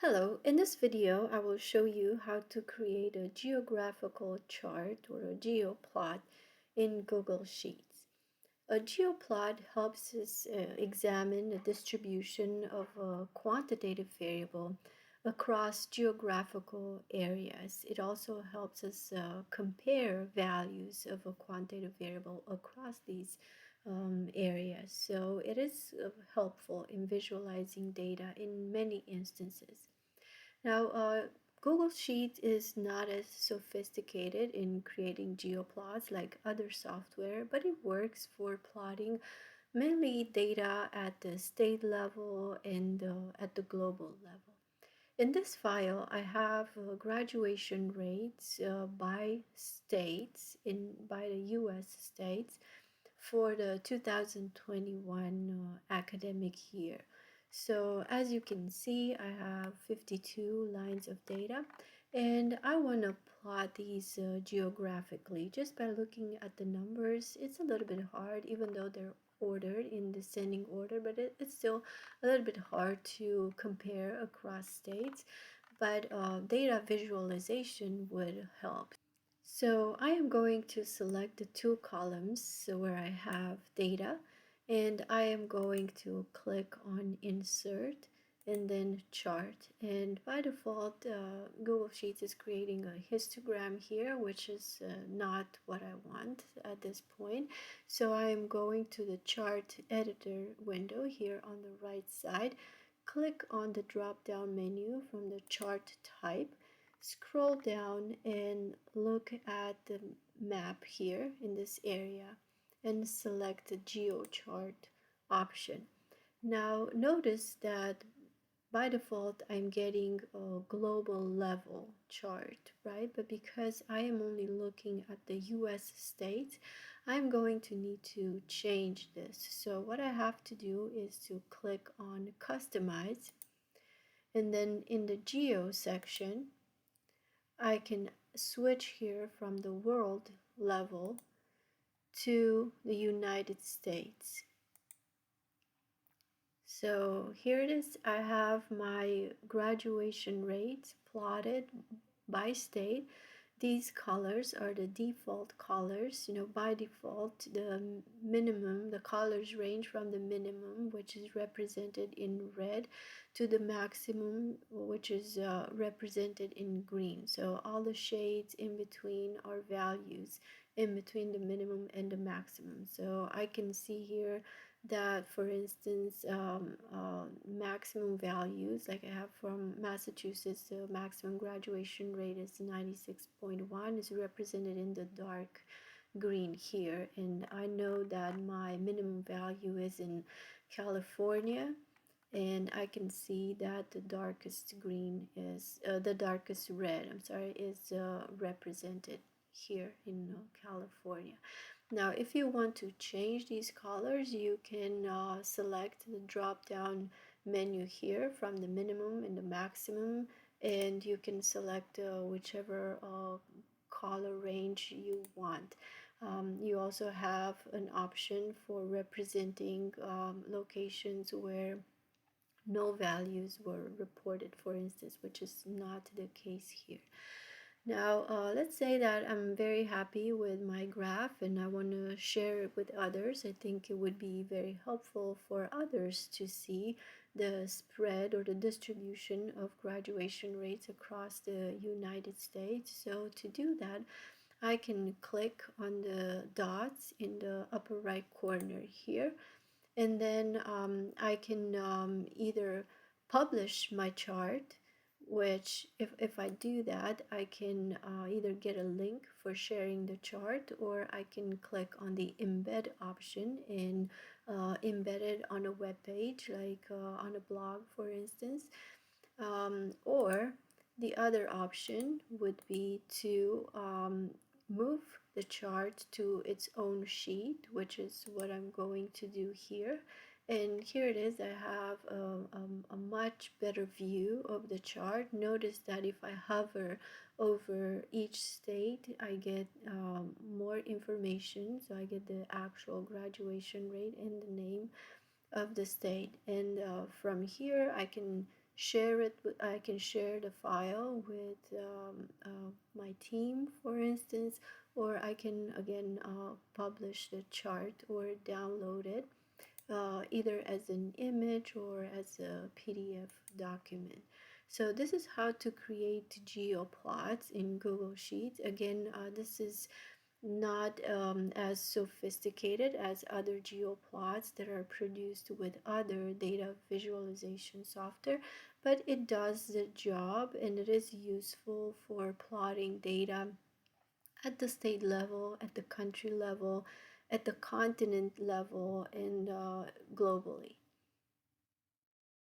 Hello, in this video I will show you how to create a geographical chart or a geoplot in Google Sheets. A geoplot helps us examine the distribution of a quantitative variable across geographical areas. It also helps us compare values of a quantitative variable across these areas. So it is helpful in visualizing data in many instances. Now, Google Sheets is not as sophisticated in creating geoplots like other software, but it works for plotting mainly data at the state level and at the global level. In this file, I have graduation rates by states, by the US states for the 2021 academic year. So as you can see, I have 52 lines of data, and I want to plot these geographically. Just by looking at the numbers, it's a little bit hard, even though they're ordered in descending order, but it's still a little bit hard to compare across states. But data visualization would help. So I am going to select the two columns where I have data, and I am going to click on insert and then chart. And by default, Google Sheets is creating a histogram here, which is not what I want at this point. So I am going to the chart editor window here on the right side, click on the drop down menu from the chart type, scroll down and look at the map here in this area and select the GeoChart option. Now notice that by default I'm getting a global level chart, right? But because I am only looking at the US states, I'm going to need to change this. So what I have to do is to click on customize, and then in the geo section I can switch here from the world level to the United States. So here it is. I have my graduation rates plotted by state. These colors are the default colors. By default, the colors range from the minimum, which is represented in red, to the maximum, which is represented in green. So all the shades in between are values in between the minimum and the maximum. So I can see here that, for instance, maximum values, like I have from Massachusetts, the maximum graduation rate is 96.1, is represented in the dark green here. And I know that my minimum value is in California, and I can see that the darkest green is, the darkest red, I'm sorry, is represented here in California. Now, if you want to change these colors, you can select the drop-down menu here from the minimum and the maximum, and you can select whichever color range you want. You also have an option for representing locations where no values were reported, for instance, which is not the case here. Now, let's say that I'm very happy with my graph and I want to share it with others. I think it would be very helpful for others to see the spread or the distribution of graduation rates across the United States. So to do that, I can click on the dots in the upper right corner here, and then I can either publish my chart, which if I do that, I can either get a link for sharing the chart, or I can click on the embed option and embed it on a web page, like on a blog, for instance. Or the other option would be to move the chart to its own sheet, which is what I'm going to do here. And here it is. I have a much better view of the chart. Notice that if I hover over each state, I get more information. So I get the actual graduation rate and the name of the state. And from here, I can share it with, I can share the file with my team, for instance, or I can again publish the chart or download it either as an image or as a PDF document. So this is how to create geoplots in Google Sheets. Again, this is not as sophisticated as other geoplots that are produced with other data visualization software, but it does the job and it is useful for plotting data at the state level, at the country level, at the continent level, and globally.